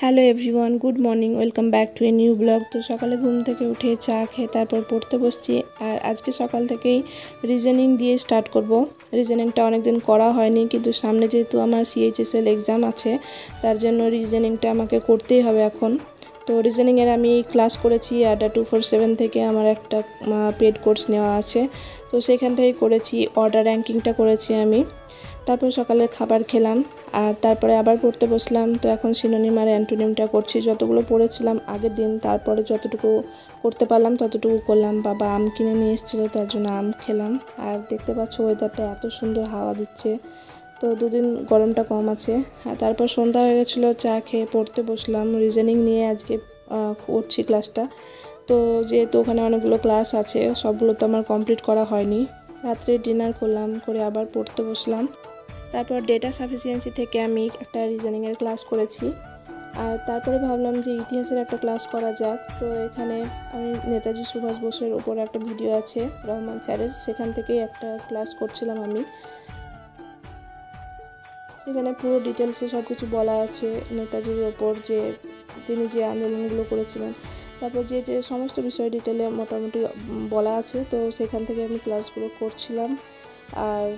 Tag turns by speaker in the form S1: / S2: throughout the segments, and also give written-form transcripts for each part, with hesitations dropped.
S1: Hello everyone, good morning, welcome back to a new blog. তো সকালে ঘুম থেকে উঠে চা খেয়ে তারপর পড়তে বসছি। আর আজকে সকাল থেকেই রিজনিং দিয়ে স্টার্ট করব। রিজনিংটা অনেকদিন করা হয়নি, কিন্তু সামনে যেহেতু আমার CHSL এক্সাম আছে, তার জন্য রিজনিংটা আমাকে করতেই হবে এখন। তো রিজনিংয়ের আমি ক্লাস করেছি ADDA 247 থেকে, আমার একটা পেড কোর্স নেওয়া আছে, তো সেখান থেকে করেছি। অর্ডার র্যাঙ্কিংটা করেছি আমি। তারপর সকালে খাবার খেলাম আর তারপরে আবার পড়তে বসলাম। তো এখন সিনোনিম আর অ্যান্টোনিমটা করছি, যতগুলো পড়েছিলাম আগের দিন, তারপরে যতটুকু করতে পারলাম ততটুকু করলাম। বাবা আম কিনে নিয়ে এসেছিলো, তার জন্য আম খেলাম। আর দেখতে পাচ্ছ ওয়েদারটা এত সুন্দর হাওয়া দিচ্ছে, তো দুদিন গরমটা কম আছে। আর তারপর সন্ধ্যা হয়ে গেছিলো, চা খেয়ে পড়তে বসলাম। রিজনিং নিয়ে আজকে করছি ক্লাসটা। তো যেহেতু ওখানে অনেকগুলো ক্লাস আছে, সবগুলো তো আমার কমপ্লিট করা হয়নি। রাত্রে ডিনার করলাম, করে আবার পড়তে বসলাম। তারপর ডেটা সাফিসিয়েন্সি থেকে আমি একটা রিজনিংয়ের ক্লাস করেছি। আর তারপরে ভাবলাম যে ইতিহাসের একটা ক্লাস করা যাক। তো এখানে আমি নেতাজি সুভাষ বোসের ওপর একটা ভিডিও আছে রহমান স্যারের, সেখান থেকেই একটা ক্লাস করছিলাম আমি। সেখানে পুরো ডিটেলসে সব কিছু বলা আছে নেতাজির ওপর, যে তিনি যে আন্দোলনগুলো করেছিলেন, তারপর যে যে সমস্ত বিষয় ডিটেলে মোটামুটি বলা আছে। তো সেখান থেকে আমি ক্লাসগুলো করছিলাম। আর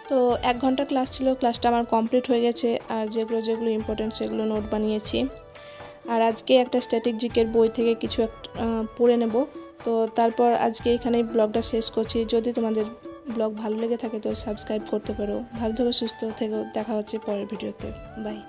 S1: তো 1 ঘন্টা ক্লাস ছিল, ক্লাসটা আমার কমপ্লিট হয়ে গেছে। আর যেগুলো যেগুলো ইম্পর্টেন্ট সেগুলো নোট বানিয়েছি। আর আজকে একটা স্ট্যাটিক জিকের বই থেকে কিছু একটা পড়ে নেব। তো তারপর আজকে এখানেই ব্লগটা শেষ করছি। যদি তোমাদের ব্লগ ভালো লেগে থাকে তো সাবস্ক্রাইব করতে পারো। ভালো থেকো, সুস্থ থেকো, দেখা হচ্ছে পরের ভিডিওতে। বাই।